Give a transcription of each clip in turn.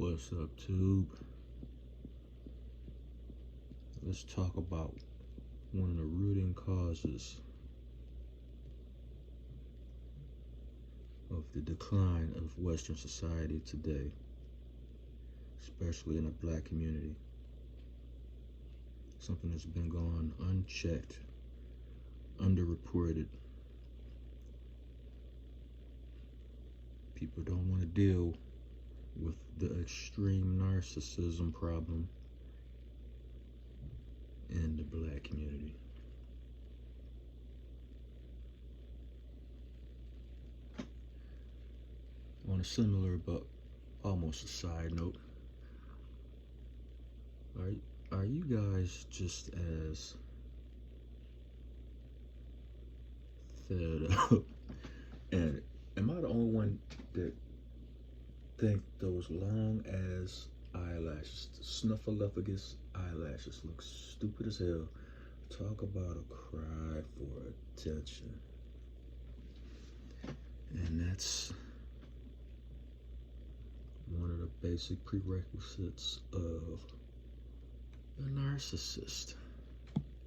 What's up, Tube? Let's talk about one of the rooting causes of the decline of Western society today, especially in the black community. Something that's been going unchecked, underreported. People don't want to deal with the extreme narcissism problem in the black community. On a similar but almost a side note, are you guys just as fed up? And am I the only one that think those long ass eyelashes, the snuffleupagus eyelashes, look stupid as hell? Talk about a cry for attention. And that's one of the basic prerequisites of a narcissist.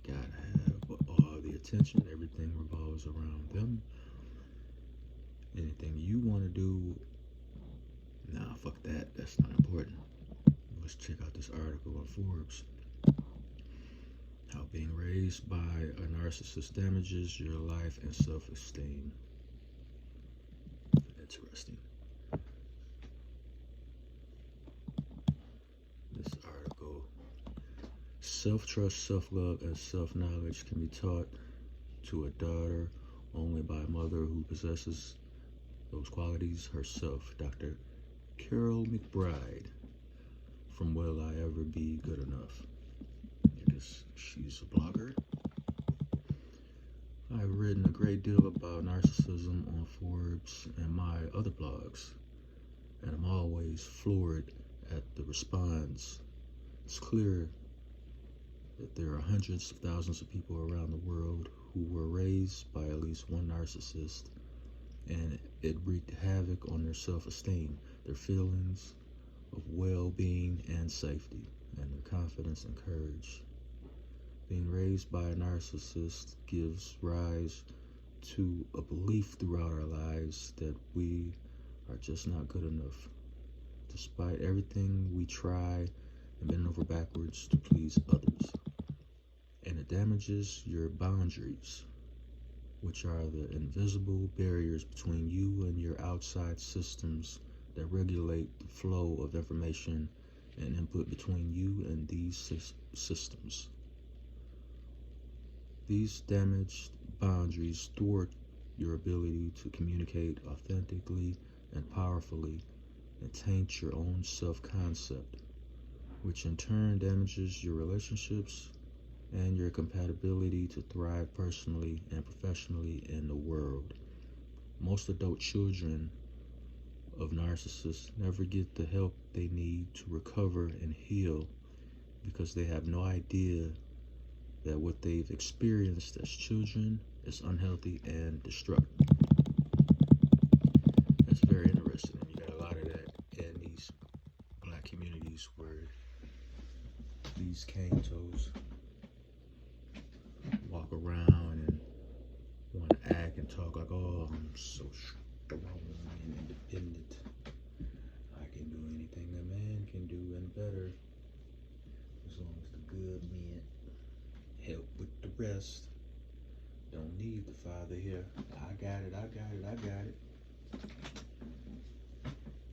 Gotta have all the attention. Everything revolves around them. Anything you want to do, nah, fuck that. That's not important. Let's check out this article on Forbes. How being raised by a narcissist damages your life and self-esteem. Interesting. This article: self-trust, self-love, and self-knowledge can be taught to a daughter only by a mother who possesses those qualities herself. Dr. Carol McBride from Will I Ever Be Good Enough? I guess she's a blogger. I've written a great deal about narcissism on Forbes and my other blogs, and I'm always floored at the response. It's clear that there are hundreds of thousands of people around the world who were raised by at least one narcissist, and it wreaked havoc on their self-esteem, their feelings of well-being and safety, and their confidence and courage. Being raised by a narcissist gives rise to a belief throughout our lives that we are just not good enough, despite everything we try and bend over backwards to please others. And it damages your boundaries, which are the invisible barriers between you and your outside systems that regulate the flow of information and input between you and these systems. These damaged boundaries thwart your ability to communicate authentically and powerfully, and taint your own self-concept, which in turn damages your relationships and your compatibility to thrive personally and professionally in the world. Most adult children of narcissists never get the help they need to recover and heal because they have no idea that what they've experienced as children is unhealthy and destructive. That's very interesting, and you got a lot of that in these black communities where these cane toes walk around and want to act and talk like, oh, I'm so strong and independent. I can do anything a man can do and better, as long as the good men help with the rest. Don't need the father here. I got it.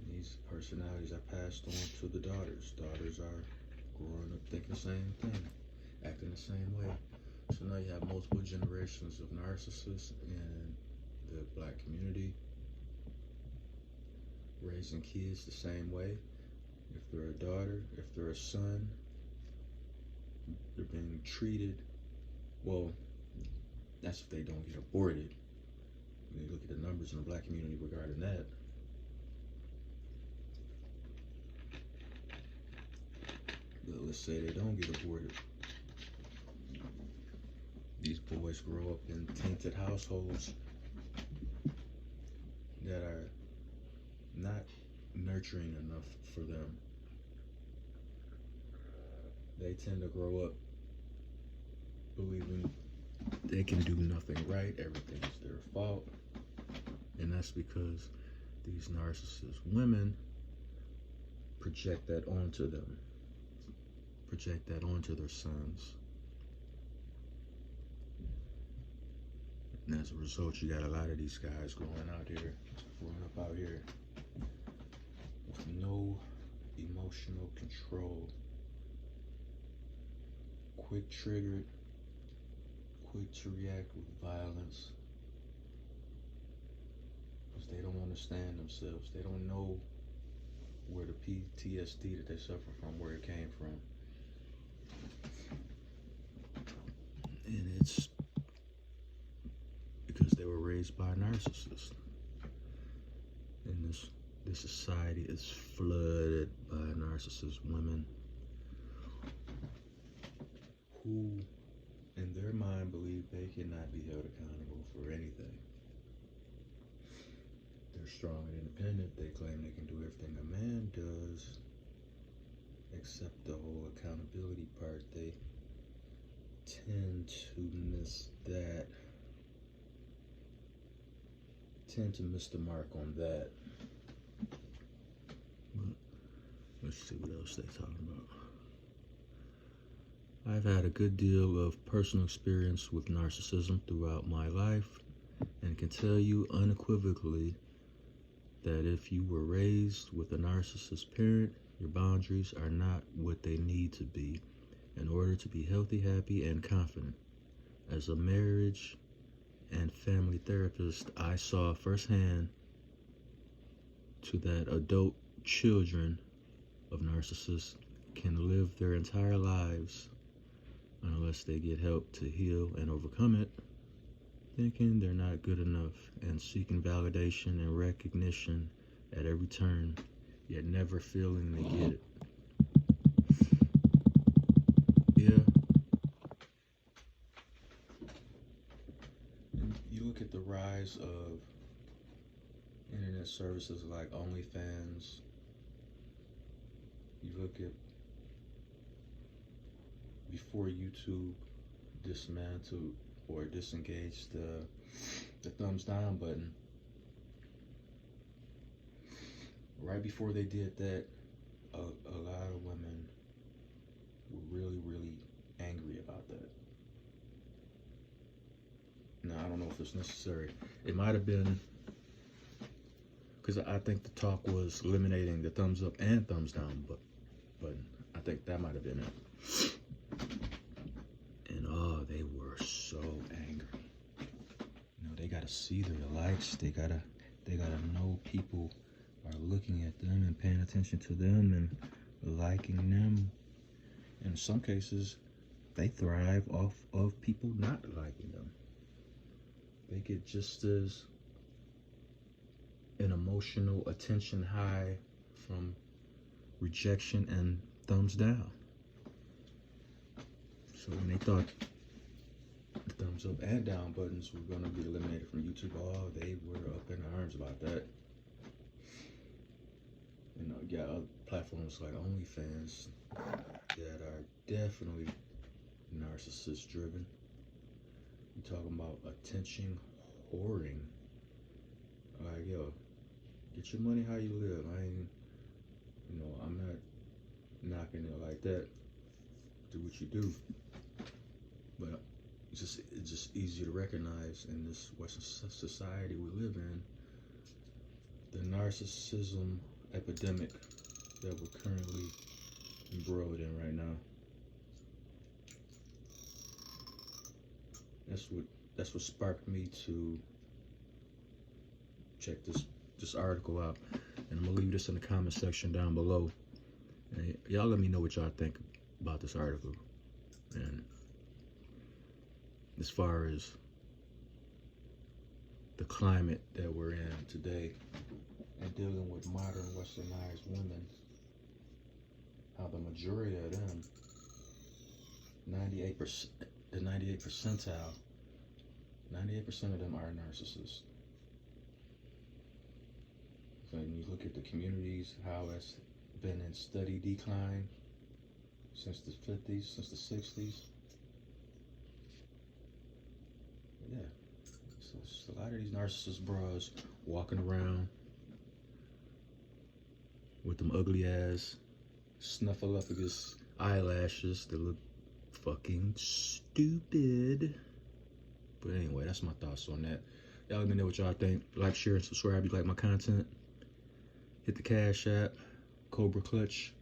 These personalities are passed on to the daughters. Daughters are growing up thinking the same thing, acting the same way. So now you have multiple generations of narcissists in the black community, raising kids the same way. If they're a daughter, if they're a son, they're being treated, well, that's if they don't get aborted. When you look at the numbers in the black community regarding that, but let's say they don't get aborted. These boys grow up in tainted households that are not nurturing enough for them. they tend to grow up believing they can do nothing right, everything is their fault. And that's because these narcissist women project that onto them, project that onto their sons. And as a result, you got a lot of these guys growing up out here with no emotional control, quick triggered, quick to react with violence, because they don't understand themselves. They don't know where the PTSD that they suffer from, where it came from. And it's because they were raised by a narcissist. And this society is flooded by narcissist women who, in their mind, believe they cannot be held accountable for anything. They're strong and independent. They claim they can do everything a man does, except the whole accountability part. They tend to miss that, tend to miss the mark on that. But let's see what else they're talking about. I've had a good deal of personal experience with narcissism throughout my life and can tell you unequivocally that if you were raised with a narcissist parent, your boundaries are not what they need to be in order to be healthy, happy, and confident. As a marriage and family therapist, I saw firsthand to that adult children of narcissists can live their entire lives unless they get help to heal and overcome it, thinking they're not good enough and seeking validation and recognition at every turn, yet never feeling they get it. Yeah. And you look at the rise of internet services like OnlyFans. You look at before YouTube dismantled or disengaged the thumbs down button. Right before they did that, a lot of women were really, really angry about that. Now, I don't know if it's necessary. It might have been, because I think the talk was eliminating the thumbs up and thumbs down button. I think that might have been it. And oh, they were so angry. You know, they gotta see their likes. They gotta know people are looking at them and paying attention to them and liking them. In some cases, they thrive off of people not liking them. They get just as an emotional attention high from rejection and thumbs down. So when they thought the thumbs up and down buttons were going to be eliminated from YouTube, oh, they were up in arms about that. You know, you got other platforms like OnlyFans that are definitely narcissist driven. You're talking about attention whoring. Like, yo, get your money how you live. I'm not knocking it like that. Do what you do. But it's just easy to recognize in this Western society we live in, the narcissism epidemic that we're currently embroiled in right now. That's what sparked me to check this article out, and I'm gonna leave this in the comment section down below. And y'all let me know what y'all think about this article. And as far as the climate that we're in today and dealing with modern westernized women, how the majority of them, 98%, the 98th percentile, 98% of them are narcissists. So when you look at the communities, how it's been in steady decline, since the 50s, since the 60s. Yeah, so it's a lot of these narcissist bras walking around with them ugly ass snuffleupagus eyelashes that look fucking stupid. But anyway, that's my thoughts on that. Y'all let me know what y'all think. Like, share, and subscribe if you like my content. Hit the Cash App, Cobra Clutch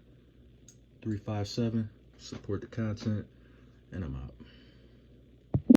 357. Support the content, and I'm out.